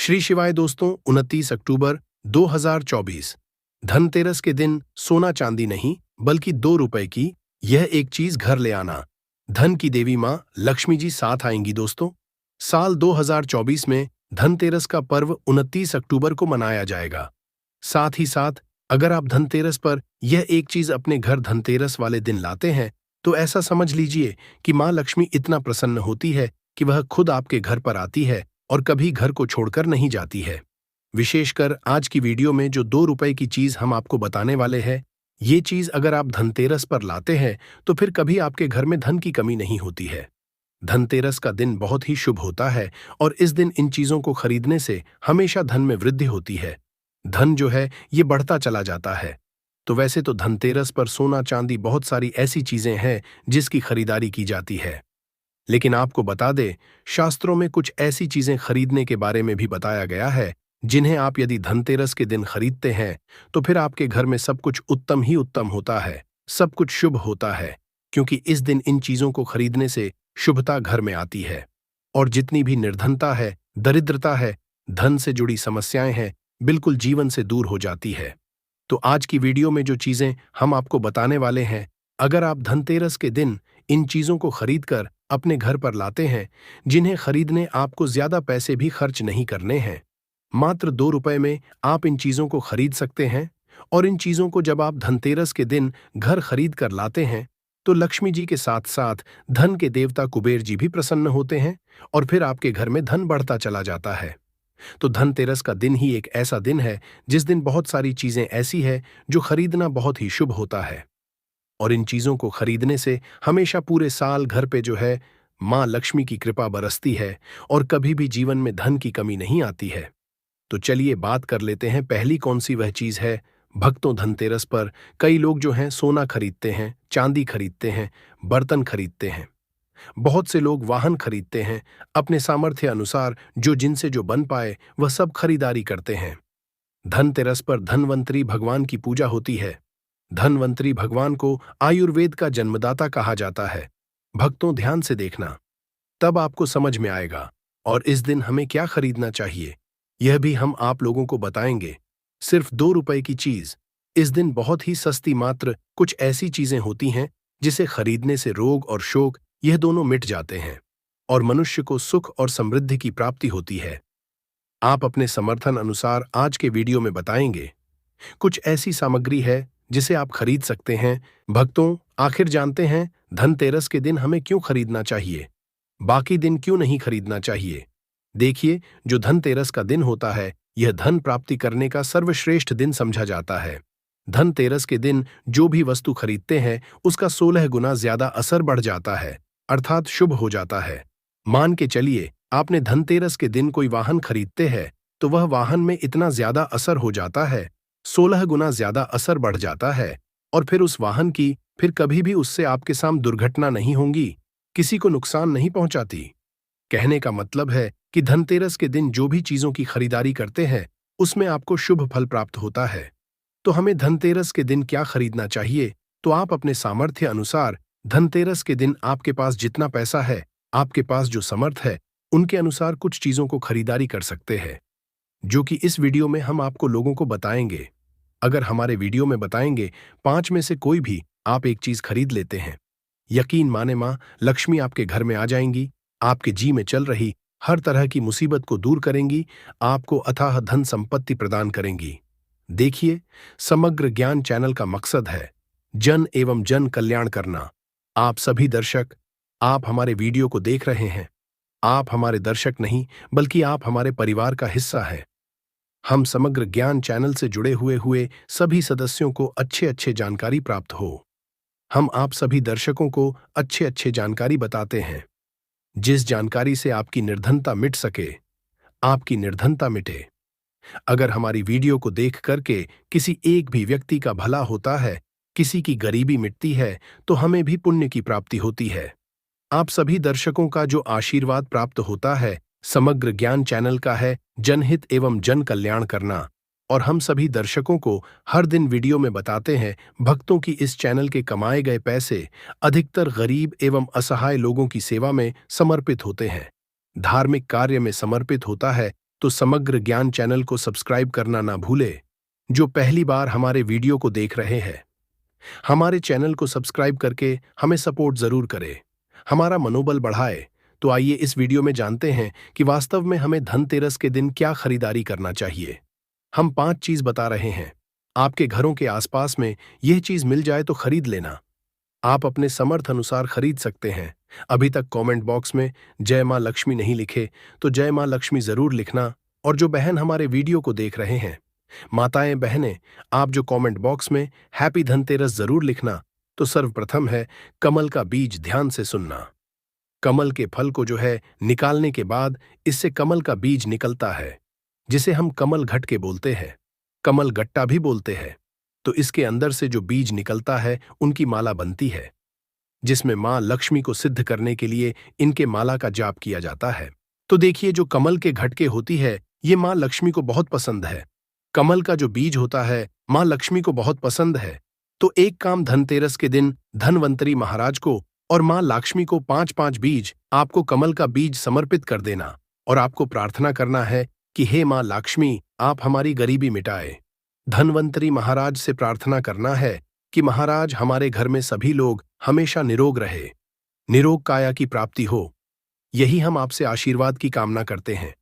श्री शिवाय दोस्तों, 29 अक्टूबर 2024 धनतेरस के दिन सोना चांदी नहीं बल्कि 2 रुपए की यह एक चीज घर ले आना। धन की देवी मां लक्ष्मी जी साथ आएंगी दोस्तों। साल 2024 में धनतेरस का पर्व 29 अक्टूबर को मनाया जाएगा। साथ ही साथ अगर आप धनतेरस पर यह एक चीज अपने घर धनतेरस वाले दिन लाते हैं तो ऐसा समझ लीजिए कि मां लक्ष्मी इतना प्रसन्न होती है कि वह खुद आपके घर पर आती है और कभी घर को छोड़कर नहीं जाती है। विशेषकर आज की वीडियो में जो 2 रुपए की चीज हम आपको बताने वाले हैं, ये चीज अगर आप धनतेरस पर लाते हैं तो फिर कभी आपके घर में धन की कमी नहीं होती है। धनतेरस का दिन बहुत ही शुभ होता है और इस दिन इन चीजों को खरीदने से हमेशा धन में वृद्धि होती है। धन जो है ये बढ़ता चला जाता है। तो वैसे तो धनतेरस पर सोना चांदी बहुत सारी ऐसी चीजें हैं जिसकी खरीदारी की जाती है, लेकिन आपको बता दें, शास्त्रों में कुछ ऐसी चीजें खरीदने के बारे में भी बताया गया है जिन्हें आप यदि धनतेरस के दिन खरीदते हैं तो फिर आपके घर में सब कुछ उत्तम ही उत्तम होता है, सब कुछ शुभ होता है, क्योंकि इस दिन इन चीजों को खरीदने से शुभता घर में आती है और जितनी भी निर्धनता है, दरिद्रता है, धन से जुड़ी समस्याएं हैं, बिल्कुल जीवन से दूर हो जाती है। तो आज की वीडियो में जो चीजें हम आपको बताने वाले हैं, अगर आप धनतेरस के दिन इन चीजों को खरीदकर अपने घर पर लाते हैं, जिन्हें खरीदने आपको ज्यादा पैसे भी खर्च नहीं करने हैं, मात्र 2 रुपए में आप इन चीजों को खरीद सकते हैं। और इन चीजों को जब आप धनतेरस के दिन घर खरीद कर लाते हैं तो लक्ष्मी जी के साथ साथ धन के देवता कुबेर जी भी प्रसन्न होते हैं और फिर आपके घर में धन बढ़ता चला जाता है। तो धनतेरस का दिन ही एक ऐसा दिन है जिस दिन बहुत सारी चीजें ऐसी है जो खरीदना बहुत ही शुभ होता है और इन चीजों को खरीदने से हमेशा पूरे साल घर पे जो है मां लक्ष्मी की कृपा बरसती है और कभी भी जीवन में धन की कमी नहीं आती है। तो चलिए बात कर लेते हैं पहली कौन सी वह चीज है। भक्तों, धनतेरस पर कई लोग जो हैं सोना खरीदते हैं, चांदी खरीदते हैं, बर्तन खरीदते हैं, बहुत से लोग वाहन खरीदते हैं, अपने सामर्थ्य अनुसार जो जिनसे जो बन पाए वह सब खरीदारी करते हैं। धनतेरस पर धनवंतरी भगवान की पूजा होती है। धनवंतरी भगवान को आयुर्वेद का जन्मदाता कहा जाता है। भक्तों, ध्यान से देखना, तब आपको समझ में आएगा। और इस दिन हमें क्या खरीदना चाहिए यह भी हम आप लोगों को बताएंगे। सिर्फ 2 रुपए की चीज, इस दिन बहुत ही सस्ती, मात्र कुछ ऐसी चीजें होती हैं जिसे खरीदने से रोग और शोक यह दोनों मिट जाते हैं और मनुष्य को सुख और समृद्धि की प्राप्ति होती है। आप अपने समर्थन अनुसार आज के वीडियो में बताएंगे। कुछ ऐसी सामग्री है जिसे आप खरीद सकते हैं। भक्तों, आखिर जानते हैं धनतेरस के दिन हमें क्यों खरीदना चाहिए, बाकी दिन क्यों नहीं खरीदना चाहिए। देखिए, जो धनतेरस का दिन होता है यह धन प्राप्ति करने का सर्वश्रेष्ठ दिन समझा जाता है। धनतेरस के दिन जो भी वस्तु खरीदते हैं उसका 16 गुना ज्यादा असर बढ़ जाता है, अर्थात शुभ हो जाता है। मान के चलिए आपने धनतेरस के दिन कोई वाहन खरीदते हैं तो वह वाहन में इतना ज्यादा असर हो जाता है, 16 गुना ज्यादा असर बढ़ जाता है और फिर उस वाहन की फिर कभी भी उससे आपके सामने दुर्घटना नहीं होगी, किसी को नुकसान नहीं पहुंचाती। कहने का मतलब है कि धनतेरस के दिन जो भी चीजों की खरीदारी करते हैं उसमें आपको शुभ फल प्राप्त होता है। तो हमें धनतेरस के दिन क्या खरीदना चाहिए, तो आप अपने सामर्थ्य अनुसार धनतेरस के दिन आपके पास जितना पैसा है, आपके पास जो समर्थ है, उनके अनुसार कुछ चीजों को खरीदारी कर सकते हैं, जो कि इस वीडियो में हम आपको लोगों को बताएंगे। अगर हमारे वीडियो में बताएंगे 5 में से कोई भी आप एक चीज खरीद लेते हैं, यकीन माने मां लक्ष्मी आपके घर में आ जाएंगी, आपके जी में चल रही हर तरह की मुसीबत को दूर करेंगी, आपको अथाह धन संपत्ति प्रदान करेंगी। देखिए, समग्र ज्ञान चैनल का मकसद है जन एवं जन कल्याण करना। आप सभी दर्शक, आप हमारे वीडियो को देख रहे हैं, आप हमारे दर्शक नहीं बल्कि आप हमारे परिवार का हिस्सा हैं। हम समग्र ज्ञान चैनल से जुड़े हुए सभी सदस्यों को अच्छे जानकारी प्राप्त हो। हम आप सभी दर्शकों को अच्छे जानकारी बताते हैं, जिस जानकारी से आपकी निर्धनता मिट सके, आपकी निर्धनता मिटे। अगर हमारी वीडियो को देख करके किसी एक भी व्यक्ति का भला होता है, किसी की गरीबी मिटती है, तो हमें भी पुण्य की प्राप्ति होती है। आप सभी दर्शकों का जो आशीर्वाद प्राप्त होता है समग्र ज्ञान चैनल का है जनहित एवं जन कल्याण करना। और हम सभी दर्शकों को हर दिन वीडियो में बताते हैं भक्तों की इस चैनल के कमाए गए पैसे अधिकतर गरीब एवं असहाय लोगों की सेवा में समर्पित होते हैं, धार्मिक कार्य में समर्पित होता है, तो समग्र ज्ञान चैनल को सब्सक्राइब करना ना भूले। जो पहली बार हमारे वीडियो को देख रहे हैं, हमारे चैनल को सब्सक्राइब करके हमें सपोर्ट जरूर करें, हमारा मनोबल बढ़ाए। तो आइए इस वीडियो में जानते हैं कि वास्तव में हमें धनतेरस के दिन क्या खरीदारी करना चाहिए। हम 5 चीज बता रहे हैं। आपके घरों के आसपास में यह चीज मिल जाए तो खरीद लेना। आप अपने समर्थ अनुसार खरीद सकते हैं। अभी तक कमेंट बॉक्स में जय मां लक्ष्मी नहीं लिखे तो जय मां लक्ष्मी जरूर लिखना। और जो बहन हमारे वीडियो को देख रहे हैं, माताएं बहनें, आप जो कमेंट बॉक्स में हैप्पी धनतेरस जरूर लिखना। तो सर्वप्रथम है कमल का बीज, ध्यान से सुनना। कमल के फल को जो है निकालने के बाद इससे कमल का बीज निकलता है, जिसे हम कमल घट के बोलते हैं, कमल गट्टा भी बोलते हैं। तो इसके अंदर से जो बीज निकलता है उनकी माला बनती है, जिसमें मां लक्ष्मी को सिद्ध करने के लिए इनके माला का जाप किया जाता है। तो देखिए, जो कमल के घटके होती है ये मां लक्ष्मी को बहुत पसंद है। कमल का जो बीज होता है मां लक्ष्मी को बहुत पसंद है। तो एक काम धनतेरस के दिन धनवंतरी महाराज को और मां लक्ष्मी को 5-5 बीज, आपको कमल का बीज समर्पित कर देना। और आपको प्रार्थना करना है कि हे मां लक्ष्मी, आप हमारी गरीबी मिटाए। धनवंतरी महाराज से प्रार्थना करना है कि महाराज, हमारे घर में सभी लोग हमेशा निरोग रहे, निरोग काया की प्राप्ति हो। यही हम आपसे आशीर्वाद की कामना करते हैं।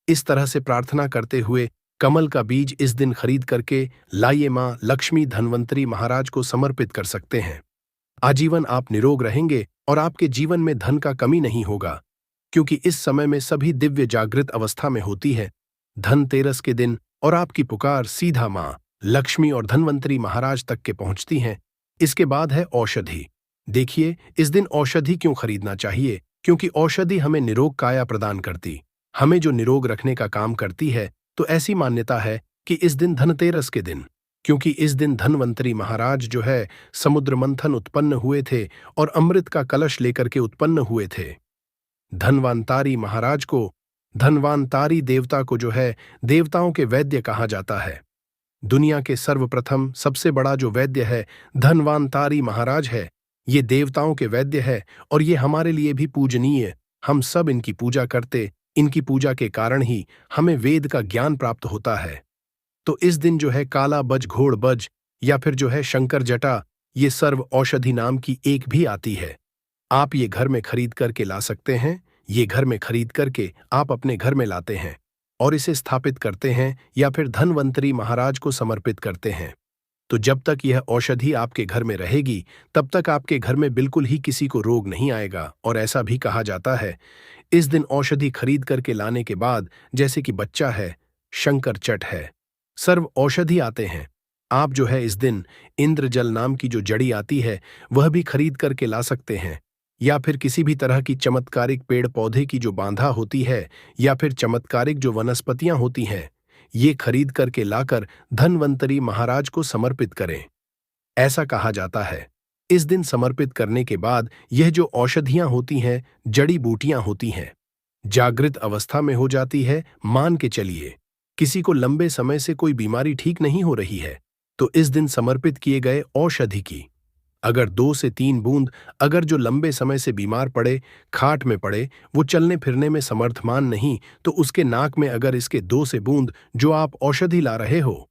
इस तरह से प्रार्थना करते हुए कमल का बीज इस दिन खरीद करके लाइए मां लक्ष्मी धनवंतरी महाराज को समर्पित कर सकते हैं। आजीवन आप निरोग रहेंगे और आपके जीवन में धन का कमी नहीं होगा, क्योंकि इस समय में सभी दिव्य जागृत अवस्था में होती है धनतेरस के दिन, और आपकी पुकार सीधा मां लक्ष्मी और धनवंतरी महाराज तक के पहुंचती हैं। इसके बाद है औषधि। देखिए, इस दिन औषधि क्यों खरीदना चाहिए? क्योंकि औषधि हमें निरोग काया प्रदान करती, हमें जो निरोग रखने का काम करती है। तो ऐसी मान्यता है कि इस दिन धनतेरस के दिन, क्योंकि इस दिन धनवंतरी महाराज जो है समुद्र मंथन उत्पन्न हुए थे और अमृत का कलश लेकर के उत्पन्न हुए थे। धनवांतारी महाराज को, धनवांतारी देवता को जो है देवताओं के वैद्य कहा जाता है। दुनिया के सर्वप्रथम सबसे बड़ा जो वैद्य है धनवांतारी महाराज है। ये देवताओं के वैद्य है और ये हमारे लिए भी पूजनीय। हम सब इनकी पूजा करते, इनकी पूजा के कारण ही हमें वेद का ज्ञान प्राप्त होता है। तो इस दिन जो है काला बज, घोड़ बज या फिर जो है शंकर जटा, ये सर्व औषधि नाम की एक भी आती है। आप ये घर में खरीद करके ला सकते हैं। ये घर में खरीद करके आप अपने घर में लाते हैं और इसे स्थापित करते हैं या फिर धनवंतरी महाराज को समर्पित करते हैं। तो जब तक यह औषधि आपके घर में रहेगी तब तक आपके घर में बिल्कुल ही किसी को रोग नहीं आएगा। और ऐसा भी कहा जाता है, इस दिन औषधि खरीद करके लाने के बाद, जैसे कि बच्चा है, शंकर चट है, सर्व औषधि आते हैं, आप जो है इस दिन इंद्रजल नाम की जो जड़ी आती है वह भी खरीद करके ला सकते हैं। या फिर किसी भी तरह की चमत्कारिक पेड़ पौधे की जो बांधा होती है या फिर चमत्कारिक जो वनस्पतियां होती हैं, ये खरीद करके लाकर धनवंतरी महाराज को समर्पित करें। ऐसा कहा जाता है, इस दिन समर्पित करने के बाद यह जो औषधियां होती हैं, जड़ी बूटियां होती हैं, जागृत अवस्था में हो जाती है। मान के चलिए किसी को लंबे समय से कोई बीमारी ठीक नहीं हो रही है, तो इस दिन समर्पित किए गए औषधि की अगर 2 से 3 बूंद, अगर जो लंबे समय से बीमार पड़े, खाट में पड़े, वो चलने फिरने में समर्थमान नहीं, तो उसके नाक में अगर इसके 2 से बूंद जो आप औषधि ला रहे हो,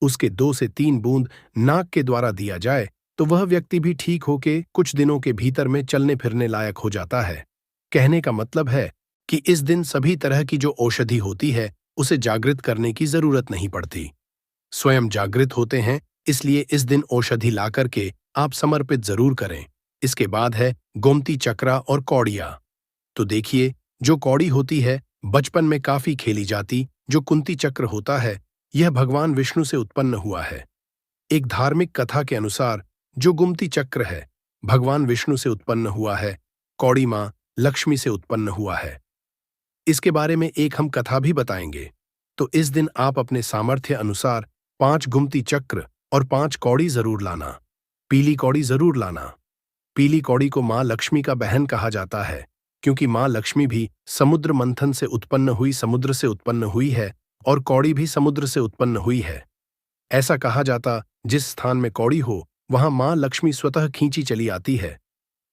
उसके 2 से 3 बूंद नाक के द्वारा दिया जाए, तो वह व्यक्ति भी ठीक होके कुछ दिनों के भीतर में चलने फिरने लायक हो जाता है। कहने का मतलब है कि इस दिन सभी तरह की जो औषधि होती है उसे जागृत करने की जरूरत नहीं पड़ती, स्वयं जागृत होते हैं। इसलिए इस दिन औषधि ला करके आप समर्पित जरूर करें। इसके बाद है गोमती चक्रा और कौड़िया। तो देखिए, जो कौड़ी होती है बचपन में काफी खेली जाती, जो कुंती चक्र होता है यह भगवान विष्णु से उत्पन्न हुआ है। एक धार्मिक कथा के अनुसार जो गोमती चक्र है भगवान विष्णु से उत्पन्न हुआ है, कौड़ी मां लक्ष्मी से उत्पन्न हुआ है। इसके बारे में एक हम कथा भी बताएंगे। तो इस दिन आप अपने सामर्थ्य अनुसार 5 गुमती चक्र और 5 कौड़ी जरूर लाना। पीली कौड़ी जरूर लाना। पीली कौड़ी को मां लक्ष्मी का बहन कहा जाता है, क्योंकि मां लक्ष्मी भी समुद्र मंथन से उत्पन्न हुई, समुद्र से उत्पन्न हुई है, और कौड़ी भी समुद्र से उत्पन्न हुई है। ऐसा कहा जाता, जिस स्थान में कौड़ी हो वहां मां लक्ष्मी स्वतः खींची चली आती है।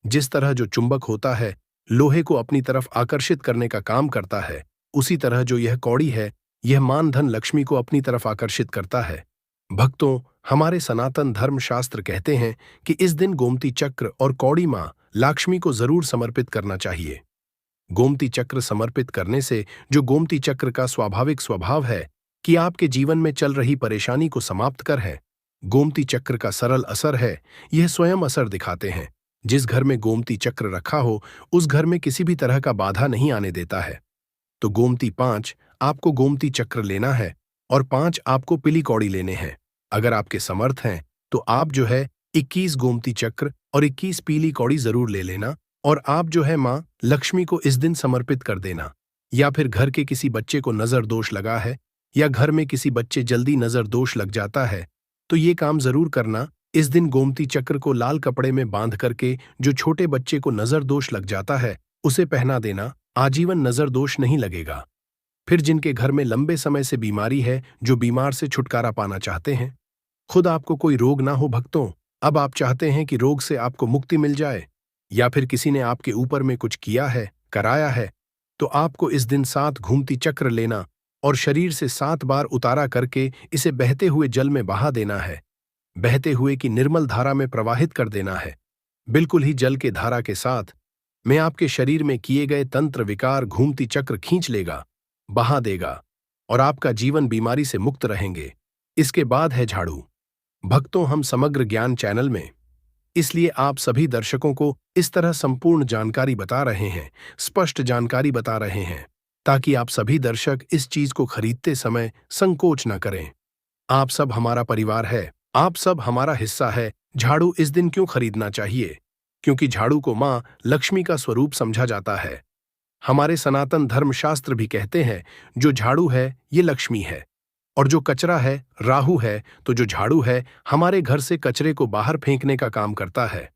जिस तरह जो चुंबक होता है लोहे को अपनी तरफ आकर्षित करने का काम करता है, उसी तरह जो यह कौड़ी है, यह मान धन लक्ष्मी को अपनी तरफ आकर्षित करता है। भक्तों, हमारे सनातन धर्म शास्त्र कहते हैं कि इस दिन गोमती चक्र और कौड़ी मां लक्ष्मी को जरूर समर्पित करना चाहिए। गोमती चक्र समर्पित करने से जो गोमती चक्र का स्वाभाविक स्वभाव है कि आपके जीवन में चल रही परेशानी को समाप्त कर है। गोमती चक्र का सरल असर है, यह स्वयं असर दिखाते हैं। जिस घर में गोमती चक्र रखा हो, उस घर में किसी भी तरह का बाधा नहीं आने देता है। तो गोमती 5 आपको गोमती चक्र लेना है और 5 आपको पीली कौड़ी लेने हैं। अगर आपके समर्थ हैं तो आप जो है 21 गोमती चक्र और 21 पीली कौड़ी जरूर ले लेना और आप जो है मां लक्ष्मी को इस दिन समर्पित कर देना। या फिर घर के किसी बच्चे को नजर दोष लगा है या घर में किसी बच्चे जल्दी नजर दोष लग जाता है, तो ये काम जरूर करना। इस दिन गोमती चक्र को लाल कपड़े में बांध करके जो छोटे बच्चे को नजर दोष लग जाता है उसे पहना देना, आजीवन नजर दोष नहीं लगेगा। फिर जिनके घर में लंबे समय से बीमारी है, जो बीमार से छुटकारा पाना चाहते हैं, खुद आपको कोई रोग ना हो भक्तों, अब आप चाहते हैं कि रोग से आपको मुक्ति मिल जाए, या फिर किसी ने आपके ऊपर में कुछ किया है, कराया है, तो आपको इस दिन 7 घूमती चक्र लेना और शरीर से 7 बार उतारा करके इसे बहते हुए जल में बहा देना है। बहते हुए की निर्मल धारा में प्रवाहित कर देना है। बिल्कुल ही जल के धारा के साथ मैं आपके शरीर में किए गए तंत्र विकार घूमती चक्र खींच लेगा, बहा देगा और आपका जीवन बीमारी से मुक्त रहेंगे। इसके बाद है झाड़ू। भक्तों, हम समग्र ज्ञान चैनल में इसलिए आप सभी दर्शकों को इस तरह संपूर्ण जानकारी बता रहे हैं, स्पष्ट जानकारी बता रहे हैं, ताकि आप सभी दर्शक इस चीज को खरीदते समय संकोच न करें। आप सब हमारा परिवार है, आप सब हमारा हिस्सा है। झाड़ू इस दिन क्यों खरीदना चाहिए? क्योंकि झाड़ू को मां लक्ष्मी का स्वरूप समझा जाता है। हमारे सनातन धर्मशास्त्र भी कहते हैं जो झाड़ू है ये लक्ष्मी है और जो कचरा है राहु है, तो जो झाड़ू है हमारे घर से कचरे को बाहर फेंकने का काम करता है,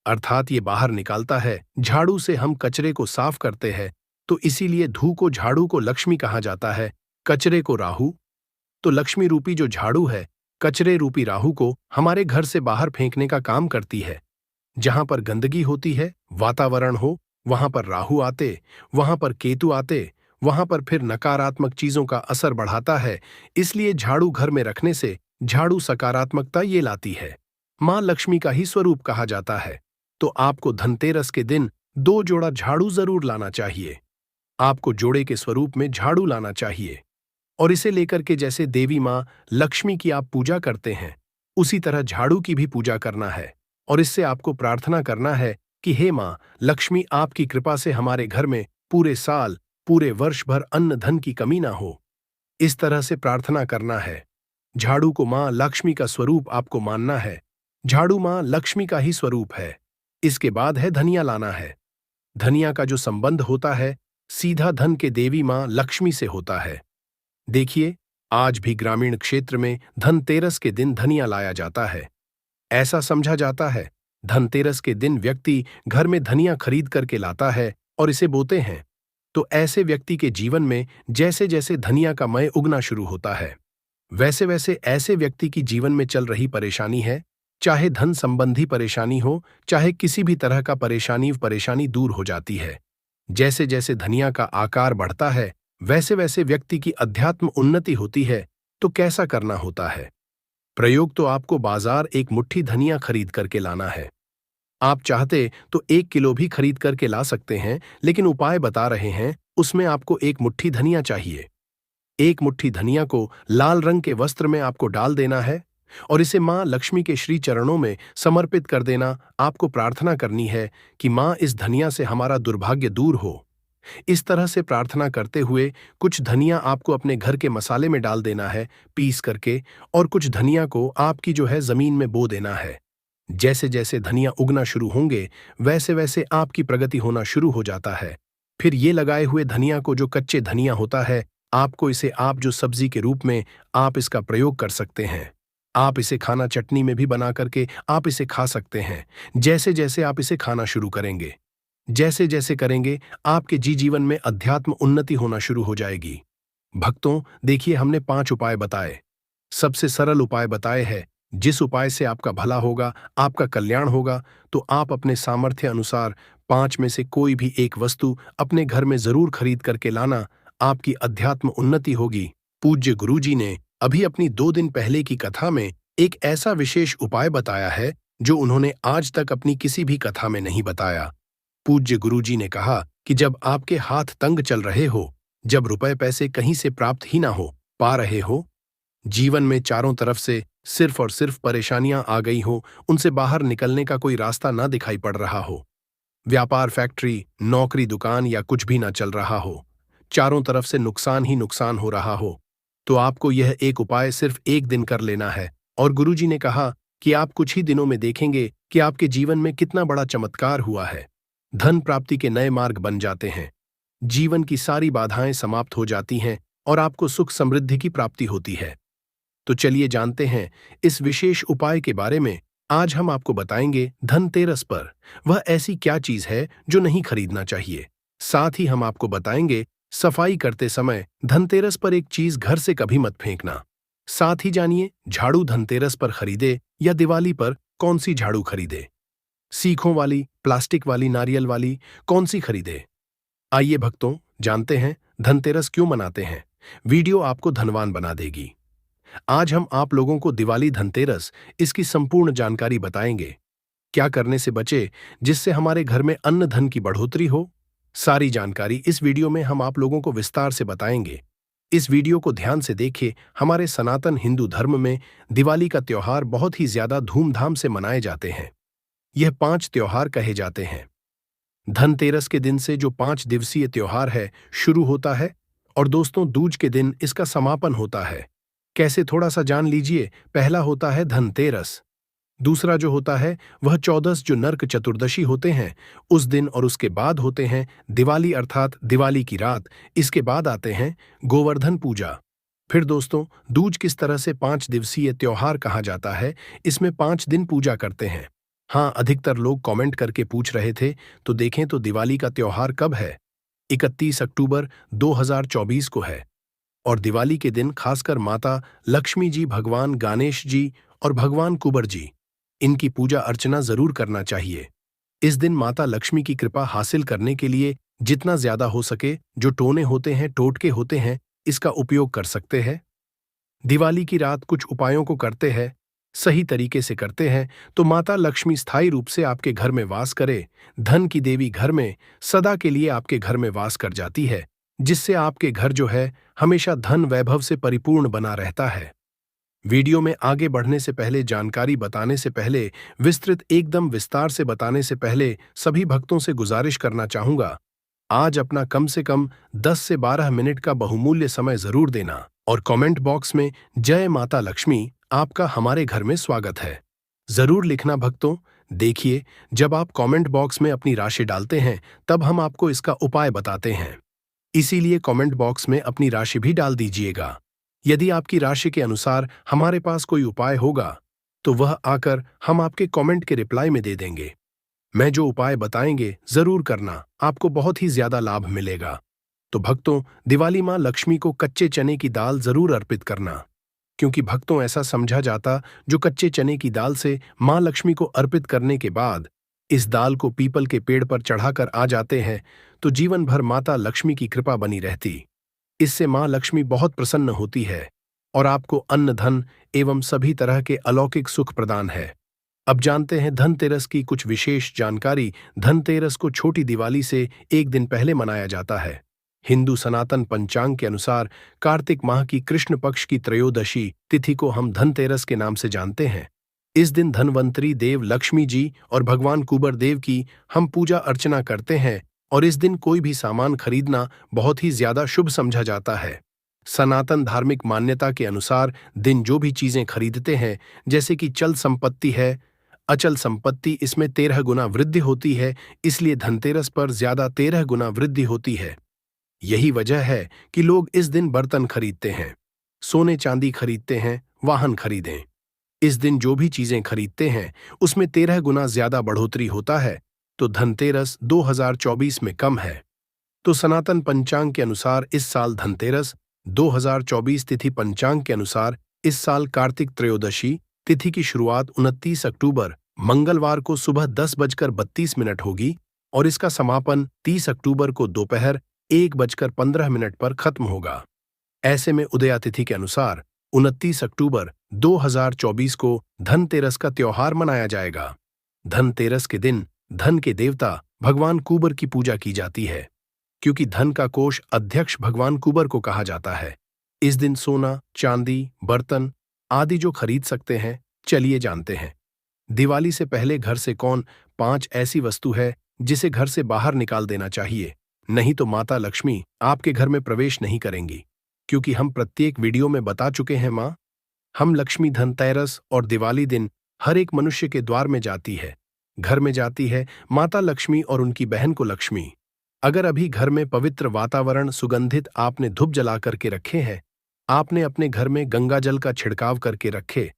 अर्थात ये बाहर निकालता है। झाड़ू से हम कचरे को साफ करते हैं, तो इसीलिए धू को झाड़ू को लक्ष्मी कहा जाता है, कचरे को राहु। तो लक्ष्मी रूपी जो झाड़ू है कचरे रूपी राहु को हमारे घर से बाहर फेंकने का काम करती है। जहां पर गंदगी होती है, वातावरण हो, वहां पर राहु आते, वहां पर केतु आते, वहां पर फिर नकारात्मक चीजों का असर बढ़ाता है। इसलिए झाड़ू घर में रखने से झाड़ू सकारात्मकता ये लाती है। मां लक्ष्मी का ही स्वरूप कहा जाता है। तो आपको धनतेरस के दिन 2 जोड़ा झाड़ू जरूर लाना चाहिए। आपको जोड़े के स्वरूप में झाड़ू लाना चाहिए और इसे लेकर के जैसे देवी मां लक्ष्मी की आप पूजा करते हैं, उसी तरह झाड़ू की भी पूजा करना है और इससे आपको प्रार्थना करना है कि हे मां लक्ष्मी, आपकी कृपा से हमारे घर में पूरे साल, पूरे वर्ष भर अन्न धन की कमी ना हो। इस तरह से प्रार्थना करना है। झाड़ू को मां लक्ष्मी का स्वरूप आपको मानना है। झाड़ू मां लक्ष्मी का ही स्वरूप है। इसके बाद है धनिया लाना है। धनिया का जो संबंध होता है सीधा धन के देवी मां लक्ष्मी से होता है। देखिए, आज भी ग्रामीण क्षेत्र में धनतेरस के दिन धनिया लाया जाता है। ऐसा समझा जाता है धनतेरस के दिन व्यक्ति घर में धनिया खरीद करके लाता है और इसे बोते हैं, तो ऐसे व्यक्ति के जीवन में जैसे जैसे धनिया का मय उगना शुरू होता है, वैसे वैसे ऐसे व्यक्ति की जीवन में चल रही परेशानी है, चाहे धन संबंधी परेशानी हो, चाहे किसी भी तरह का परेशानी दूर हो जाती है। जैसे जैसे धनिया का आकार बढ़ता है, वैसे वैसे व्यक्ति की अध्यात्म उन्नति होती है। तो कैसा करना होता है? प्रयोग तो आपको बाजार 1 मुट्ठी धनिया खरीद करके लाना है। आप चाहते तो 1 किलो भी खरीद करके ला सकते हैं, लेकिन उपाय बता रहे हैं, उसमें आपको 1 मुट्ठी धनिया चाहिए। 1 मुट्ठी धनिया को लाल रंग के वस्त्र में आपको डाल देना है और इसे मां लक्ष्मी के श्री चरणों में समर्पित कर देना। आपको प्रार्थना करनी है कि मां इस धनिया से हमारा दुर्भाग्य दूर हो। इस तरह से प्रार्थना करते हुए कुछ धनिया आपको अपने घर के मसाले में डाल देना है पीस करके, और कुछ धनिया को आपकी जो है जमीन में बो देना है। जैसे जैसे धनिया उगना शुरू होंगे, वैसे वैसे आपकी प्रगति होना शुरू हो जाता है। फिर ये लगाए हुए धनिया को, जो कच्चे धनिया होता है, आपको इसे आप जो सब्जी के रूप में आप इसका प्रयोग कर सकते हैं। आप इसे खाना चटनी में भी बना करके आप इसे खा सकते हैं। जैसे जैसे आप इसे खाना शुरू करेंगे, जैसे जैसे करेंगे, आपके जीवन में अध्यात्म उन्नति होना शुरू हो जाएगी। भक्तों, देखिए, हमने 5 उपाय बताए, सबसे सरल उपाय बताए हैं। जिस उपाय से आपका भला होगा, आपका कल्याण होगा, तो आप अपने सामर्थ्य अनुसार 5 में से कोई भी एक वस्तु अपने घर में जरूर खरीद करके लाना। आपकी अध्यात्म उन्नति होगी। पूज्य गुरुजी ने अभी अपनी 2 दिन पहले की कथा में एक ऐसा विशेष उपाय बताया है जो उन्होंने आज तक अपनी किसी भी कथा में नहीं बताया। पूज्य गुरुजी ने कहा कि जब आपके हाथ तंग चल रहे हो, जब रुपए पैसे कहीं से प्राप्त ही ना हो पा रहे हो, जीवन में चारों तरफ से सिर्फ और सिर्फ परेशानियां आ गई हो, उनसे बाहर निकलने का कोई रास्ता ना दिखाई पड़ रहा हो, व्यापार, फैक्ट्री, नौकरी, दुकान या कुछ भी ना चल रहा हो, चारों तरफ से नुकसान ही नुकसान हो रहा हो, तो आपको यह एक उपाय सिर्फ 1 दिन कर लेना है। और गुरुजी ने कहा कि आप कुछ ही दिनों में देखेंगे कि आपके जीवन में कितना बड़ा चमत्कार हुआ है। धन प्राप्ति के नए मार्ग बन जाते हैं, जीवन की सारी बाधाएं समाप्त हो जाती हैं और आपको सुख समृद्धि की प्राप्ति होती है। तो चलिए जानते हैं इस विशेष उपाय के बारे में। आज हम आपको बताएंगे धनतेरस पर वह ऐसी क्या चीज है जो नहीं खरीदना चाहिए। साथ ही हम आपको बताएंगे सफाई करते समय धनतेरस पर एक चीज घर से कभी मत फेंकना। साथ ही जानिए झाड़ू धनतेरस पर खरीदे या दिवाली पर कौन सी झाड़ू खरीदे, सीखों वाली, प्लास्टिक वाली, नारियल वाली, कौन सी खरीदे। आइए भक्तों, जानते हैं धनतेरस क्यों मनाते हैं। वीडियो आपको धनवान बना देगी। आज हम आप लोगों को दिवाली, धनतेरस, इसकी संपूर्ण जानकारी बताएंगे। क्या करने से बचे जिससे हमारे घर में अन्न धन की बढ़ोतरी हो। सारी जानकारी इस वीडियो में हम आप लोगों को विस्तार से बताएंगे। इस वीडियो को ध्यान से देखिए। हमारे सनातन हिंदू धर्म में दिवाली का त्योहार बहुत ही ज्यादा धूमधाम से मनाए जाते हैं। यह 5 त्योहार कहे जाते हैं। धनतेरस के दिन से जो 5 दिवसीय त्योहार है शुरू होता है और दोस्तों दूज के दिन इसका समापन होता है। कैसे, थोड़ा सा जान लीजिए। पहला होता है धनतेरस, दूसरा जो होता है वह 14 जो नरक चतुर्दशी होते हैं उस दिन, और उसके बाद होते हैं दिवाली अर्थात दिवाली की रात। इसके बाद आते हैं गोवर्धन पूजा। फिर दोस्तों दूज किस तरह से 5 दिवसीय त्योहार कहा जाता है, इसमें 5 दिन पूजा करते हैं। हाँ, अधिकतर लोग कमेंट करके पूछ रहे थे, तो देखें तो दिवाली का त्योहार कब है। 31 अक्टूबर 2024 को है। और दिवाली के दिन खासकर माता लक्ष्मी जी, भगवान गणेश जी और भगवान कुबर जी, इनकी पूजा अर्चना जरूर करना चाहिए। इस दिन माता लक्ष्मी की कृपा हासिल करने के लिए जितना ज्यादा हो सके जो टोने होते हैं, टोटके होते हैं, इसका उपयोग कर सकते हैं। दिवाली की रात कुछ उपायों को करते हैं, सही तरीके से करते हैं तो माता लक्ष्मी स्थायी रूप से आपके घर में वास करे। धन की देवी घर में सदा के लिए आपके घर में वास कर जाती है, जिससे आपके घर जो है हमेशा धन वैभव से परिपूर्ण बना रहता है। वीडियो में आगे बढ़ने से पहले, जानकारी बताने से पहले, विस्तृत एकदम विस्तार से बताने से पहले सभी भक्तों से गुजारिश करना चाहूंगा, आज अपना कम से कम 10 से 12 मिनट का बहुमूल्य समय जरूर देना और कमेंट बॉक्स में जय माता लक्ष्मी, आपका हमारे घर में स्वागत है, जरूर लिखना भक्तों। देखिए, जब आप कमेंट बॉक्स में अपनी राशि डालते हैं तब हम आपको इसका उपाय बताते हैं, इसीलिए कमेंट बॉक्स में अपनी राशि भी डाल दीजिएगा। यदि आपकी राशि के अनुसार हमारे पास कोई उपाय होगा तो वह आकर हम आपके कमेंट के रिप्लाई में दे देंगे। मैं जो उपाय बताएंगे जरूर करना, आपको बहुत ही ज्यादा लाभ मिलेगा। तो भक्तों, दिवाली मां लक्ष्मी को कच्चे चने की दाल जरूर अर्पित करना, क्योंकि भक्तों ऐसा समझा जाता जो कच्चे चने की दाल से मां लक्ष्मी को अर्पित करने के बाद इस दाल को पीपल के पेड़ पर चढ़ाकर आ जाते हैं तो जीवन भर माता लक्ष्मी की कृपा बनी रहती। इससे मां लक्ष्मी बहुत प्रसन्न होती है और आपको अन्न, धन एवं सभी तरह के अलौकिक सुख प्रदान है। अब जानते हैं धनतेरस की कुछ विशेष जानकारी। धनतेरस को छोटी दिवाली से 1 दिन पहले मनाया जाता है। हिंदू सनातन पंचांग के अनुसार कार्तिक माह की कृष्ण पक्ष की त्रयोदशी तिथि को हम धनतेरस के नाम से जानते हैं। इस दिन धनवंतरी देव लक्ष्मी जी और भगवान कुबर देव की हम पूजा अर्चना करते हैं और इस दिन कोई भी सामान खरीदना बहुत ही ज्यादा शुभ समझा जाता है। सनातन धार्मिक मान्यता के अनुसार दिन जो भी चीजें खरीदते हैं, जैसे कि चल संपत्ति है, अचल संपत्ति, इसमें 13 गुना वृद्धि होती है, इसलिए धनतेरस पर ज्यादा 13 गुना वृद्धि होती है। यही वजह है कि लोग इस दिन बर्तन खरीदते हैं, सोने चांदी खरीदते हैं, वाहन खरीदें। इस दिन जो भी चीजें खरीदते हैं उसमें 13 गुना ज्यादा बढ़ोतरी होता है, तो धनतेरस 2024 में कम है। तो सनातन पंचांग के अनुसार इस साल धनतेरस 2024 तिथि पंचांग के अनुसार इस साल कार्तिक त्रयोदशी तिथि की शुरुआत 29 अक्टूबर मंगलवार को सुबह 10:32 होगी और इसका समापन 30 अक्टूबर को दोपहर 1:15 पर खत्म होगा। ऐसे में उदया तिथि के अनुसार 29 अक्टूबर 2024 को धनतेरस का त्योहार मनाया जाएगा। धनतेरस के दिन धन के देवता भगवान कुबर की पूजा की जाती है, क्योंकि धन का कोष अध्यक्ष भगवान कुबर को कहा जाता है। इस दिन सोना, चांदी, बर्तन आदि जो खरीद सकते हैं, चलिए जानते हैं। दिवाली से पहले घर से कौन 5 ऐसी वस्तु है जिसे घर से बाहर निकाल देना चाहिए, नहीं तो माता लक्ष्मी आपके घर में प्रवेश नहीं करेंगी। क्योंकि हम प्रत्येक वीडियो में बता चुके हैं हम लक्ष्मी धनतेरस और दिवाली दिन हर एक मनुष्य के द्वार में जाती है। घर में जाती है माता लक्ष्मी और उनकी बहन को लक्ष्मी। अगर अभी घर में पवित्र वातावरण सुगंधित आपने धूप जला करके रखे हैं, आपने अपने घर में गंगा जल का छिड़काव करके रखे,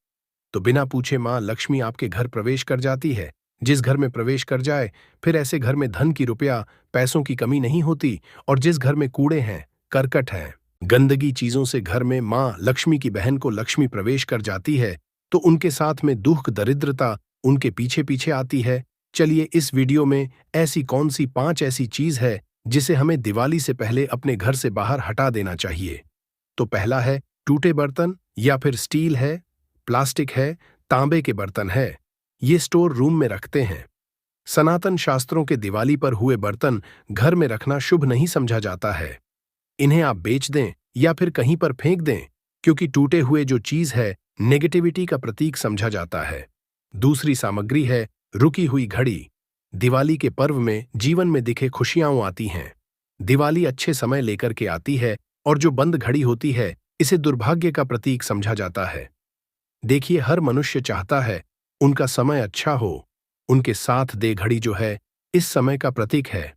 तो बिना पूछे मां लक्ष्मी आपके घर प्रवेश कर जाती है। जिस घर में प्रवेश कर जाए, फिर ऐसे घर में धन की रुपया पैसों की कमी नहीं होती। और जिस घर में कूड़े हैं, करकट है, गंदगी चीजों से घर में मां लक्ष्मी की बहन को लक्ष्मी प्रवेश कर जाती है, तो उनके साथ में दुख दरिद्रता उनके पीछे पीछे आती है। चलिए इस वीडियो में ऐसी कौन सी 5 ऐसी चीज है जिसे हमें दिवाली से पहले अपने घर से बाहर हटा देना चाहिए। तो पहला है टूटे बर्तन, या फिर स्टील है, प्लास्टिक है, तांबे के बर्तन है, ये स्टोर रूम में रखते हैं। सनातन शास्त्रों के दिवाली पर हुए बर्तन घर में रखना शुभ नहीं समझा जाता है। इन्हें आप बेच दें या फिर कहीं पर फेंक दें, क्योंकि टूटे हुए जो चीज है नेगेटिविटी का प्रतीक समझा जाता है। दूसरी सामग्री है रुकी हुई घड़ी। दिवाली के पर्व में जीवन में दिखे खुशियां आती हैं। दिवाली अच्छे समय लेकर के आती है, और जो बंद घड़ी होती है इसे दुर्भाग्य का प्रतीक समझा जाता है। देखिए, हर मनुष्य चाहता है उनका समय अच्छा हो, उनके साथ दे घड़ी जो है इस समय का प्रतीक है।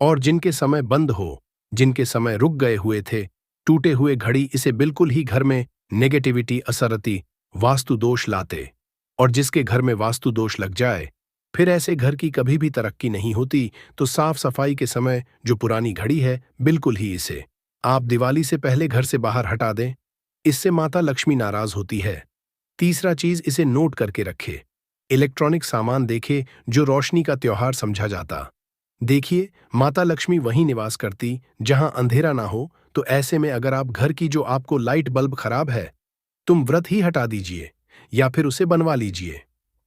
और जिनके समय बंद हो, जिनके समय रुक गए हुए थे, टूटे हुए घड़ी इसे बिल्कुल ही घर में नेगेटिविटी असरती वास्तु दोष लाते। और जिसके घर में वास्तु दोष लग जाए, फिर ऐसे घर की कभी भी तरक्की नहीं होती। तो साफ सफाई के समय जो पुरानी घड़ी है, बिल्कुल ही इसे आप दिवाली से पहले घर से बाहर हटा दें। इससे माता लक्ष्मी नाराज होती है। तीसरा चीज, इसे नोट करके रखे। इलेक्ट्रॉनिक सामान देखे जो रोशनी का त्योहार समझा जाता। देखिए, माता लक्ष्मी वहीं निवास करती जहां अंधेरा ना हो। तो ऐसे में अगर आप घर की जो आपको लाइट बल्ब खराब है, तुम व्रत ही हटा दीजिए या फिर उसे बनवा लीजिए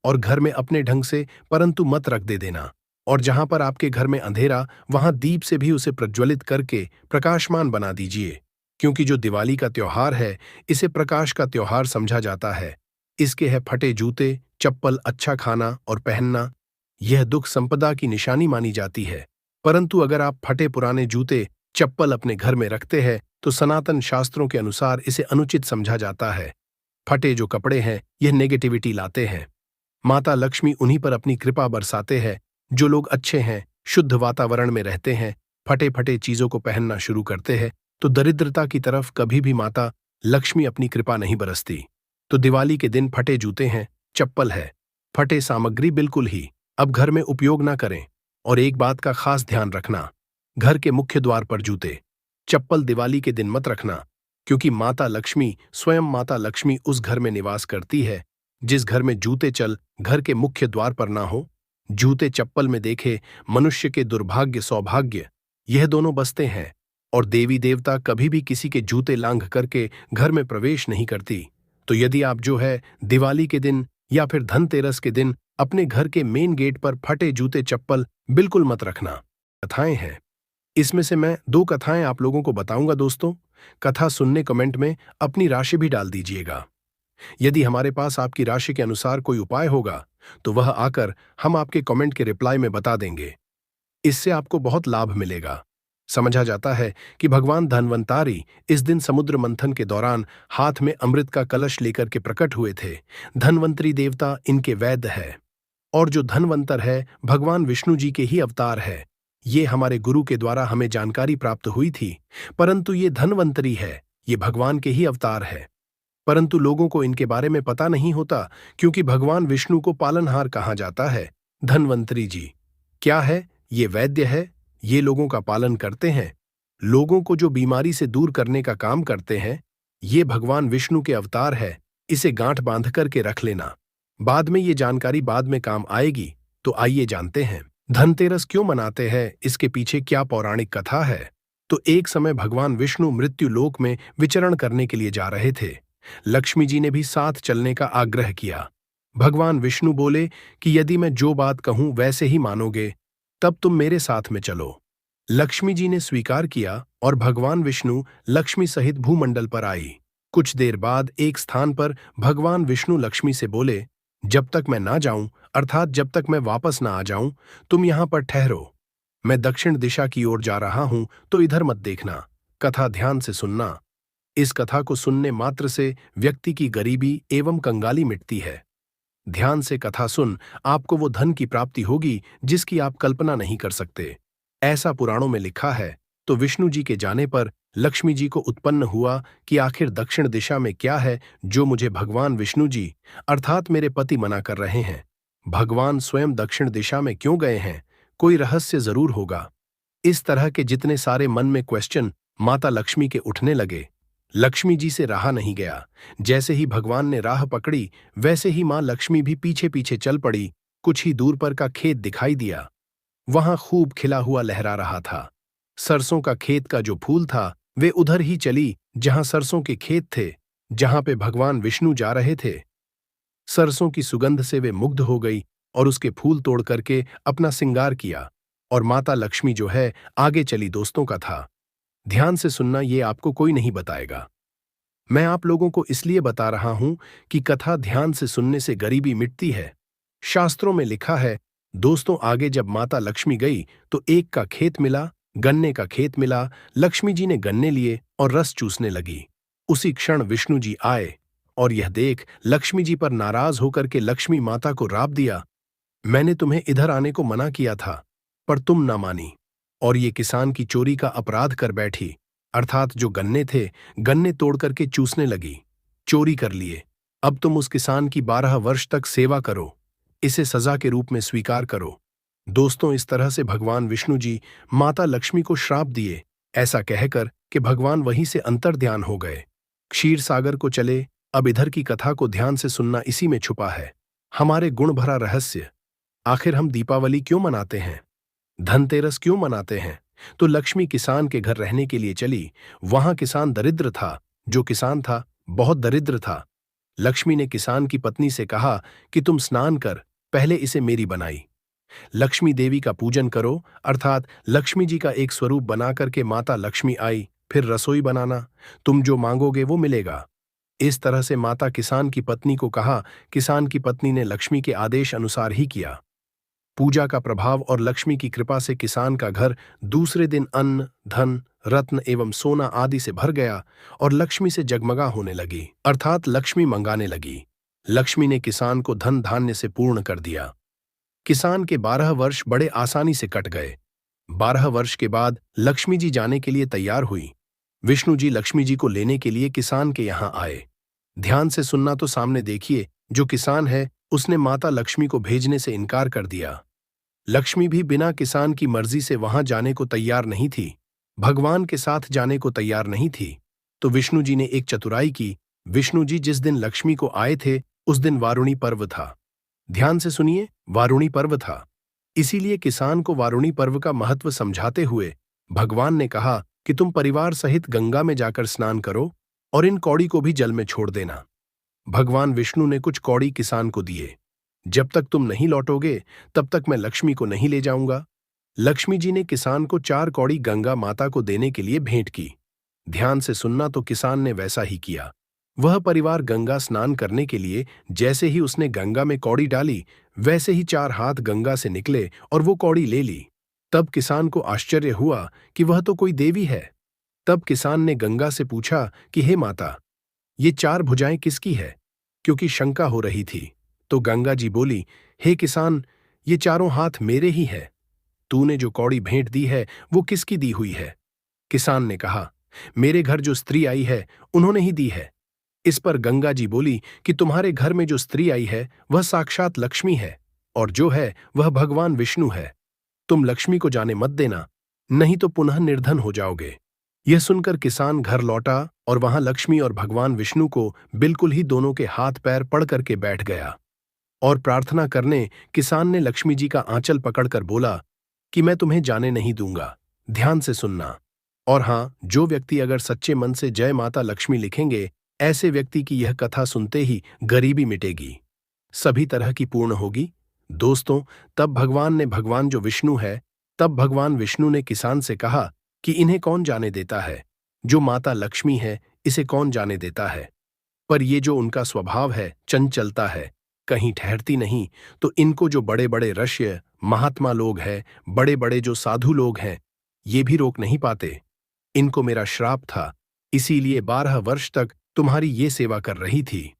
और घर में अपने ढंग से, परंतु मत रख दे देना। और जहां पर आपके घर में अंधेरा, वहां दीप से भी उसे प्रज्वलित करके प्रकाशमान बना दीजिए। क्योंकि जो दिवाली का त्योहार है, इसे प्रकाश का त्योहार समझा जाता है। इसके है फटे जूते, चप्पल, अच्छा खाना और पहनना। यह दुख संपदा की निशानी मानी जाती है। परंतु अगर आप फटे पुराने जूते, चप्पल अपने घर में रखते हैं, तो सनातन शास्त्रों के अनुसार इसे अनुचित समझा जाता है। फटे जो कपड़े हैं, यह नेगेटिविटी लाते हैं। माता लक्ष्मी उन्हीं पर अपनी कृपा बरसाते हैं जो लोग अच्छे हैं, शुद्ध वातावरण में रहते हैं। फटे फटे चीजों को पहनना शुरू करते हैं तो दरिद्रता की तरफ कभी भी माता लक्ष्मी अपनी कृपा नहीं बरसती। तो दिवाली के दिन फटे जूते हैं, चप्पल है, फटे सामग्री बिल्कुल ही अब घर में उपयोग ना करें। और एक बात का खास ध्यान रखना, घर के मुख्य द्वार पर जूते, चप्पल दिवाली के दिन मत रखना। क्योंकि माता लक्ष्मी, स्वयं माता लक्ष्मी उस घर में निवास करती है जिस घर में जूते चल घर के मुख्य द्वार पर ना हो। जूते चप्पल में देखे मनुष्य के दुर्भाग्य सौभाग्य, यह दोनों बसते हैं। और देवी देवता कभी भी किसी के जूते लांघ करके घर में प्रवेश नहीं करती। तो यदि आप जो है दिवाली के दिन या फिर धनतेरस के दिन अपने घर के मेन गेट पर फटे जूते चप्पल बिल्कुल मत रखना। कथाएं हैं, इसमें से मैं 2 कथाएं आप लोगों को बताऊंगा दोस्तों। कथा सुनने कमेंट में अपनी राशि भी डाल दीजिएगा। यदि हमारे पास आपकी राशि के अनुसार कोई उपाय होगा, तो वह आकर हम आपके कमेंट के रिप्लाई में बता देंगे। इससे आपको बहुत लाभ मिलेगा। समझा जाता है कि भगवान धन्वंतारी इस दिन समुद्र मंथन के दौरान हाथ में अमृत का कलश लेकर के प्रकट हुए थे। धन्वंतरी देवता इनके वैद्य है, और जो धन्वंतर है भगवान विष्णु जी के ही अवतार है। ये हमारे गुरु के द्वारा हमें जानकारी प्राप्त हुई थी। परंतु ये धन्वंतरी है, ये भगवान के ही अवतार है। परंतु लोगों को इनके बारे में पता नहीं होता, क्योंकि भगवान विष्णु को पालनहार कहा जाता है। धन्वंतरी जी क्या है? ये वैद्य है, ये लोगों का पालन करते हैं, लोगों को जो बीमारी से दूर करने का काम करते हैं। ये भगवान विष्णु के अवतार है। इसे गांठ बांध करके रख लेना, बाद में ये जानकारी बाद में काम आएगी। तो आइए जानते हैं धनतेरस क्यों मनाते हैं, इसके पीछे क्या पौराणिक कथा है। तो एक समय भगवान विष्णु मृत्यु लोक में विचरण करने के लिए जा रहे थे। लक्ष्मी जी ने भी साथ चलने का आग्रह किया। भगवान विष्णु बोले कि यदि मैं जो बात कहूं वैसे ही मानोगे, तब तुम मेरे साथ में चलो। लक्ष्मी जी ने स्वीकार किया और भगवान विष्णु लक्ष्मी सहित भूमंडल पर आई। कुछ देर बाद एक स्थान पर भगवान विष्णु लक्ष्मी से बोले, जब तक मैं ना जाऊं, अर्थात जब तक मैं वापस ना आ जाऊं, तुम यहां पर ठहरो। मैं दक्षिण दिशा की ओर जा रहा हूं, तो इधर मत देखना। कथा ध्यान से सुनना। इस कथा को सुनने मात्र से व्यक्ति की गरीबी एवं कंगाली मिटती है। ध्यान से कथा सुन, आपको वो धन की प्राप्ति होगी जिसकी आप कल्पना नहीं कर सकते। ऐसा पुराणों में लिखा है। तो विष्णु जी के जाने पर लक्ष्मी जी को उत्पन्न हुआ कि आखिर दक्षिण दिशा में क्या है जो मुझे भगवान विष्णु जी अर्थात मेरे पति मना कर रहे हैं। भगवान स्वयं दक्षिण दिशा में क्यों गए हैं? कोई रहस्य जरूर होगा। इस तरह के जितने सारे मन में क्वेश्चन माता लक्ष्मी के उठने लगे। लक्ष्मी जी से रहा नहीं गया। जैसे ही भगवान ने राह पकड़ी, वैसे ही मां लक्ष्मी भी पीछे पीछे चल पड़ी। कुछ ही दूर पर का खेत दिखाई दिया। वहां खूब खिला हुआ लहरा रहा था। सरसों का खेत का जो फूल था, वे उधर ही चली जहां सरसों के खेत थे, जहां पे भगवान विष्णु जा रहे थे। सरसों की सुगंध से वे मुग्ध हो गई और उसके फूल तोड़ करके अपना सिंगार किया। और माता लक्ष्मी जो है, आगे चली दोस्तों का था। ध्यान से सुनना, ये आपको कोई नहीं बताएगा। मैं आप लोगों को इसलिए बता रहा हूं कि कथा ध्यान से सुनने से गरीबी मिटती है। शास्त्रों में लिखा है। दोस्तों, आगे जब माता लक्ष्मी गई तो एक का खेत मिला, गन्ने का खेत मिला। लक्ष्मी जी ने गन्ने लिए और रस चूसने लगी। उसी क्षण विष्णु जी आए और यह देख लक्ष्मी जी पर नाराज होकर के लक्ष्मी माता को राप दिया, मैंने तुम्हें इधर आने को मना किया था, पर तुम ना मानी और ये किसान की चोरी का अपराध कर बैठी। अर्थात जो गन्ने थे, गन्ने तोड़ करके चूसने लगी। चोरी कर लिए। अब तुम उस किसान की 12 वर्ष तक सेवा करो। इसे सजा के रूप में स्वीकार करो। दोस्तों, इस तरह से भगवान विष्णु जी माता लक्ष्मी को श्राप दिए। ऐसा कहकर कि भगवान वहीं से अंतर्ध्यान हो गए, क्षीर सागर को चले। अब इधर की कथा को ध्यान से सुनना, इसी में छुपा है हमारे गुण भरा रहस्य। आखिर हम दीपावली क्यों मनाते हैं? धनतेरस क्यों मनाते हैं? तो लक्ष्मी किसान के घर रहने के लिए चली। वहां किसान दरिद्र था। जो किसान था, बहुत दरिद्र था। लक्ष्मी ने किसान की पत्नी से कहा कि तुम स्नान कर, पहले इसे मेरी बनाई। लक्ष्मी देवी का पूजन करो, अर्थात लक्ष्मी जी का एक स्वरूप बनाकर के माता लक्ष्मी आई। फिर रसोई बनाना, तुम जो मांगोगे वो मिलेगा। इस तरह से माता किसान की पत्नी को कहा। किसान की पत्नी ने लक्ष्मी के आदेश अनुसार ही किया। पूजा का प्रभाव और लक्ष्मी की कृपा से किसान का घर दूसरे दिन अन्न, धन, रत्न एवं सोना आदि से भर गया और लक्ष्मी से जगमगा होने लगी, अर्थात लक्ष्मी मंगाने लगी। लक्ष्मी ने किसान को धन धान्य से पूर्ण कर दिया। किसान के 12 वर्ष बड़े आसानी से कट गए। 12 वर्ष के बाद लक्ष्मी जी जाने के लिए तैयार हुई। विष्णु जी लक्ष्मी जी को लेने के लिए किसान के यहां आए। ध्यान से सुनना, तो सामने देखिए, जो किसान है उसने माता लक्ष्मी को भेजने से इनकार कर दिया। लक्ष्मी भी बिना किसान की मर्जी से वहां जाने को तैयार नहीं थी, भगवान के साथ जाने को तैयार नहीं थी। तो विष्णु जी ने एक चतुराई की। विष्णु जी जिस दिन लक्ष्मी को आए थे, उस दिन वारुणी पर्व था। ध्यान से सुनिए, वारुणी पर्व था। इसीलिए किसान को वारुणी पर्व का महत्व समझाते हुए भगवान ने कहा कि तुम परिवार सहित गंगा में जाकर स्नान करो और इन कौड़ी को भी जल में छोड़ देना। भगवान विष्णु ने कुछ कौड़ी किसान को दिए। जब तक तुम नहीं लौटोगे, तब तक मैं लक्ष्मी को नहीं ले जाऊंगा। लक्ष्मी जी ने किसान को 4 कौड़ी गंगा माता को देने के लिए भेंट की। ध्यान से सुनना, तो किसान ने वैसा ही किया। वह परिवार गंगा स्नान करने के लिए जैसे ही उसने गंगा में कौड़ी डाली, वैसे ही 4 हाथ गंगा से निकले और वो कौड़ी ले ली। तब किसान को आश्चर्य हुआ कि वह तो कोई देवी है। तब किसान ने गंगा से पूछा कि हे माता, ये 4 भुजाएं किसकी है? क्योंकि शंका हो रही थी। तो गंगा जी बोली, हे किसान, ये चारों हाथ मेरे ही है। तूने जो कौड़ी भेंट दी है वो किसकी दी हुई है? किसान ने कहा, मेरे घर जो स्त्री आई है उन्होंने ही दी है। इस पर गंगा जी बोली कि तुम्हारे घर में जो स्त्री आई है वह साक्षात लक्ष्मी है और जो है वह भगवान विष्णु है। तुम लक्ष्मी को जाने मत देना, नहीं तो पुनः निर्धन हो जाओगे। यह सुनकर किसान घर लौटा और वहां लक्ष्मी और भगवान विष्णु को बिल्कुल ही दोनों के हाथ पैर पड़ करके बैठ गया और प्रार्थना करने किसान ने लक्ष्मी जी का आंचल पकड़कर बोला कि मैं तुम्हें जाने नहीं दूंगा। ध्यान से सुनना। और हाँ, जो व्यक्ति अगर सच्चे मन से जय माता लक्ष्मी लिखेंगे, ऐसे व्यक्ति की यह कथा सुनते ही गरीबी मिटेगी, सभी तरह की पूर्ण होगी। दोस्तों, भगवान जो विष्णु है, तब भगवान विष्णु ने किसान से कहा कि इन्हें कौन जाने देता है, जो माता लक्ष्मी है इसे कौन जाने देता है। पर ये जो उनका स्वभाव है, चंचलता है, कहीं ठहरती नहीं, तो इनको जो बड़े बड़े ऋषि महात्मा लोग हैं, बड़े बड़े जो साधु लोग हैं, ये भी रोक नहीं पाते। इनको मेरा श्राप था, इसीलिए 12 वर्ष तक तुम्हारी ये सेवा कर रही थी।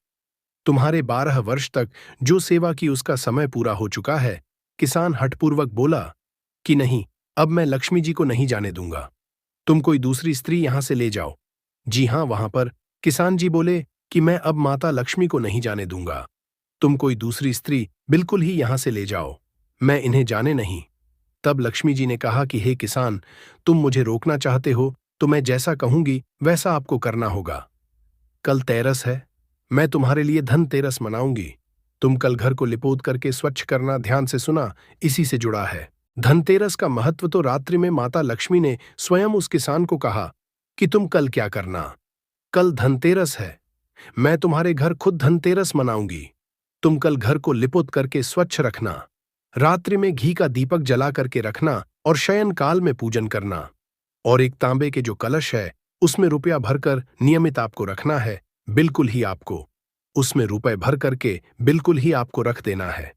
तुम्हारे 12 वर्ष तक जो सेवा की उसका समय पूरा हो चुका है। किसान हठपूर्वक बोला कि नहीं, अब मैं लक्ष्मी जी को नहीं जाने दूंगा। तुम कोई दूसरी स्त्री यहां से ले जाओ। जी हां, वहां पर किसान जी बोले कि मैं अब माता लक्ष्मी को नहीं जाने दूंगा। तुम कोई दूसरी स्त्री बिल्कुल ही यहां से ले जाओ, मैं इन्हें जाने नहीं। तब लक्ष्मी जी ने कहा कि हे किसान, तुम मुझे रोकना चाहते हो तो मैं जैसा कहूंगी वैसा आपको करना होगा। कल तेरस है, मैं तुम्हारे लिए धनतेरस मनाऊंगी। तुम कल घर को लिपोत करके स्वच्छ करना। ध्यान से सुना, इसी से जुड़ा है। धनतेरस का महत्व तो रात्रि में माता लक्ष्मी ने स्वयं उस किसान को कहा कि तुम कल क्या करना, कल धनतेरस है, मैं तुम्हारे घर खुद धनतेरस मनाऊंगी। तुम कल घर को लिपुत करके स्वच्छ रखना, रात्रि में घी का दीपक जला करके रखना और शयन काल में पूजन करना। और एक तांबे के जो कलश है उसमें रुपया भरकर नियमित आपको रखना है, बिल्कुल ही आपको उसमें रुपए भर करके बिल्कुल ही आपको रख देना है।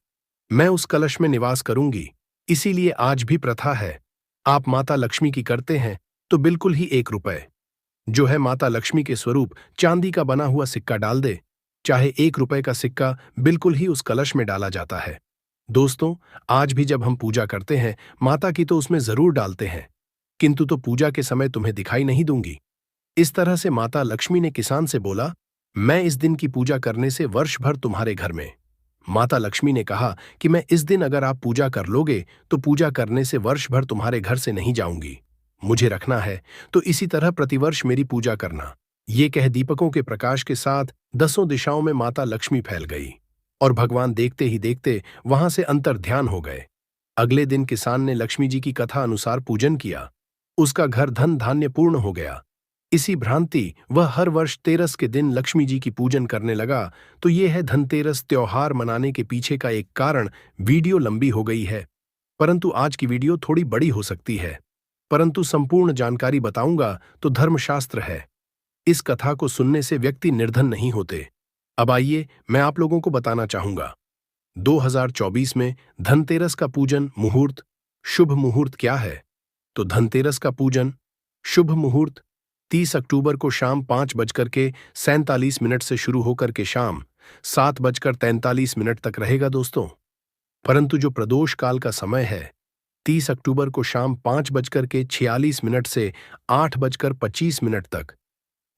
मैं उस कलश में निवास करूंगी, इसीलिए आज भी प्रथा है, आप माता लक्ष्मी की करते हैं तो बिल्कुल ही 1 रुपए जो है माता लक्ष्मी के स्वरूप चांदी का बना हुआ सिक्का डाल दे, चाहे 1 रुपए का सिक्का बिल्कुल ही उस कलश में डाला जाता है। दोस्तों, आज भी जब हम पूजा करते हैं माता की तो उसमें जरूर डालते हैं, किंतु तो पूजा के समय तुम्हें दिखाई नहीं दूंगी। इस तरह से माता लक्ष्मी ने किसान से बोला, मैं इस दिन की पूजा करने से वर्ष भर तुम्हारे घर में। माता लक्ष्मी ने कहा कि मैं इस दिन अगर आप पूजा कर लोगे तो पूजा करने से वर्ष भर तुम्हारे घर से नहीं जाऊंगी, मुझे रखना है तो इसी तरह प्रतिवर्ष मेरी पूजा करना। ये कह दीपकों के प्रकाश के साथ 10 दिशाओं में माता लक्ष्मी फैल गई और भगवान देखते ही देखते वहां से अंतर ध्यान हो गए। अगले दिन किसान ने लक्ष्मी जी की कथा अनुसार पूजन किया, उसका घर धन धान्य पूर्ण हो गया। इसी भ्रांति वह हर वर्ष तेरस के दिन लक्ष्मी जी की पूजन करने लगा। तो ये है धनतेरस त्योहार मनाने के पीछे का एक कारण। वीडियो लंबी हो गई है, परंतु आज की वीडियो थोड़ी बड़ी हो सकती है, परंतु संपूर्ण जानकारी बताऊंगा तो धर्मशास्त्र है। इस कथा को सुनने से व्यक्ति निर्धन नहीं होते। अब आइए मैं आप लोगों को बताना चाहूंगा 2024 में धनतेरस का पूजन मुहूर्त, शुभ मुहूर्त क्या है। तो धनतेरस का पूजन शुभ मुहूर्त 30 अक्टूबर को शाम 5:47 से शुरू होकर के शाम 7:43 तक रहेगा दोस्तों। परंतु जो प्रदोष काल का समय है 30 अक्टूबर को शाम 5:46 से 8:25 तक।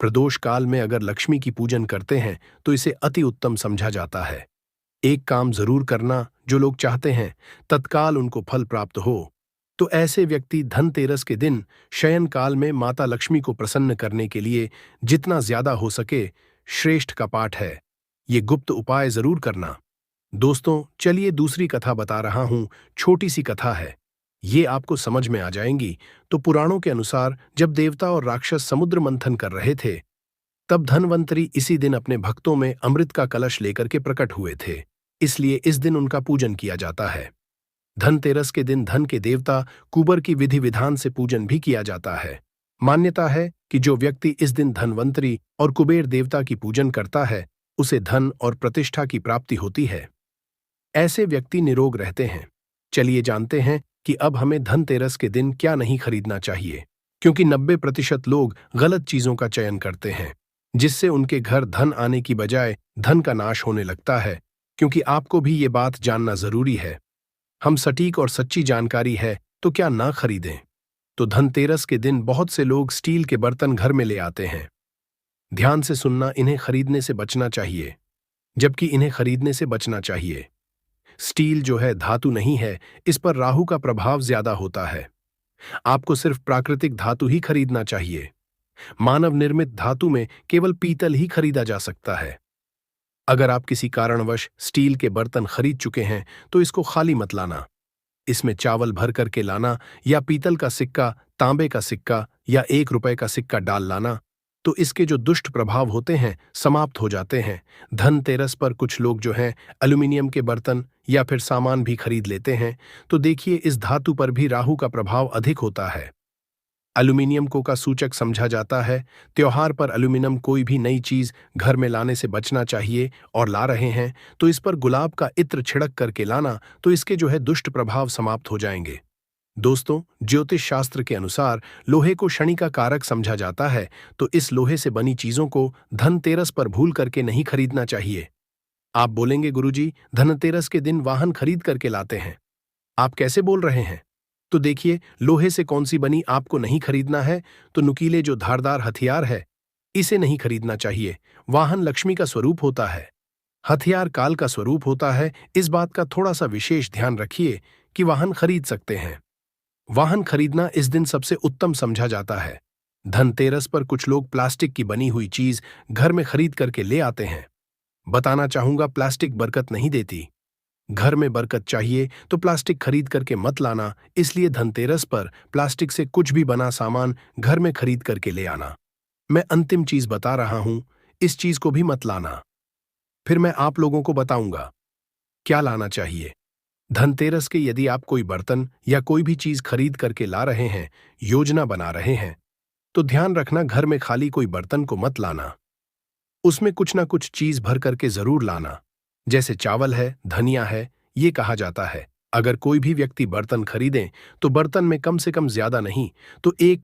प्रदोष काल में अगर लक्ष्मी की पूजन करते हैं तो इसे अति उत्तम समझा जाता है। एक काम जरूर करना, जो लोग चाहते हैं तत्काल उनको फल प्राप्त हो, तो ऐसे व्यक्ति धनतेरस के दिन शयन काल में माता लक्ष्मी को प्रसन्न करने के लिए जितना ज्यादा हो सके श्रेष्ठ का पाठ है, ये गुप्त उपाय जरूर करना। दोस्तों, चलिए दूसरी कथा बता रहा हूं, छोटी सी कथा है, ये आपको समझ में आ जाएंगी। तो पुराणों के अनुसार जब देवता और राक्षस समुद्र मंथन कर रहे थे, तब धनवंतरी इसी दिन अपने भक्तों में अमृत का कलश लेकर के प्रकट हुए थे, इसलिए इस दिन उनका पूजन किया जाता है। धनतेरस के दिन धन के देवता कुबर की विधि विधान से पूजन भी किया जाता है। मान्यता है कि जो व्यक्ति इस दिन धनवंतरी और कुबेर देवता की पूजन करता है उसे धन और प्रतिष्ठा की प्राप्ति होती है। ऐसे व्यक्ति निरोग रहते हैं। चलिए जानते हैं कि अब हमें धनतेरस के दिन क्या नहीं खरीदना चाहिए, क्योंकि 90% लोग गलत चीजों का चयन करते हैं, जिससे उनके घर धन आने की बजाय धन का नाश होने लगता है। क्योंकि आपको भी ये बात जानना जरूरी है, हम सटीक और सच्ची जानकारी है तो क्या ना खरीदें। तो धनतेरस के दिन बहुत से लोग स्टील के बर्तन घर में ले आते हैं। ध्यान से सुनना, इन्हें खरीदने से बचना चाहिए, जबकि इन्हें खरीदने से बचना चाहिए। स्टील जो है धातु नहीं है, इस पर राहु का प्रभाव ज्यादा होता है। आपको सिर्फ प्राकृतिक धातु ही खरीदना चाहिए। मानव निर्मित धातु में केवल पीतल ही खरीदा जा सकता है। अगर आप किसी कारणवश स्टील के बर्तन खरीद चुके हैं तो इसको खाली मत लाना। इसमें चावल भर करके लाना, या पीतल का सिक्का, तांबे का सिक्का या 1 रुपए का सिक्का डाल लाना, तो इसके जो दुष्ट प्रभाव होते हैं समाप्त हो जाते हैं। धनतेरस पर कुछ लोग जो हैं एल्यूमिनियम के बर्तन या फिर सामान भी खरीद लेते हैं, तो देखिए इस धातु पर भी राहु का प्रभाव अधिक होता है। एल्यूमिनियम को का सूचक समझा जाता है। त्योहार पर एल्यूमिनियम कोई भी नई चीज घर में लाने से बचना चाहिए, और ला रहे हैं तो इस पर गुलाब का इत्र छिड़क करके लाना, तो इसके जो है दुष्ट प्रभाव समाप्त हो जाएंगे। दोस्तों, ज्योतिष शास्त्र के अनुसार लोहे को शनि का कारक समझा जाता है, तो इस लोहे से बनी चीजों को धनतेरस पर भूल करके नहीं खरीदना चाहिए। आप बोलेंगे गुरुजी, धनतेरस के दिन वाहन खरीद करके लाते हैं, आप कैसे बोल रहे हैं? तो देखिए, लोहे से कौन सी बनी आपको नहीं खरीदना है, तो नुकीले जो धारदार हथियार है, इसे नहीं खरीदना चाहिए। वाहन लक्ष्मी का स्वरूप होता है, हथियार काल का स्वरूप होता है। इस बात का थोड़ा सा विशेष ध्यान रखिए कि वाहन खरीद सकते हैं। वाहन खरीदना इस दिन सबसे उत्तम समझा जाता है। धनतेरस पर कुछ लोग प्लास्टिक की बनी हुई चीज घर में खरीद करके ले आते हैं। बताना चाहूंगा, प्लास्टिक बरकत नहीं देती। घर में बरकत चाहिए तो प्लास्टिक खरीद करके मत लाना, इसलिए धनतेरस पर प्लास्टिक से कुछ भी बना सामान घर में खरीद करके ले आना। मैं अंतिम चीज बता रहा हूं, इस चीज को भी मत लाना। फिर मैं आप लोगों को बताऊंगा क्या लाना चाहिए। धनतेरस के यदि आप कोई बर्तन या कोई भी चीज खरीद करके ला रहे हैं, योजना बना रहे हैं, तो ध्यान रखना घर में खाली कोई बर्तन को मत लाना। उसमें कुछ ना कुछ चीज भर करके जरूर लाना। जैसे चावल है, धनिया है, ये कहा जाता है अगर कोई भी व्यक्ति बर्तन खरीदें तो बर्तन में कम से कम ज्यादा नहीं तो 1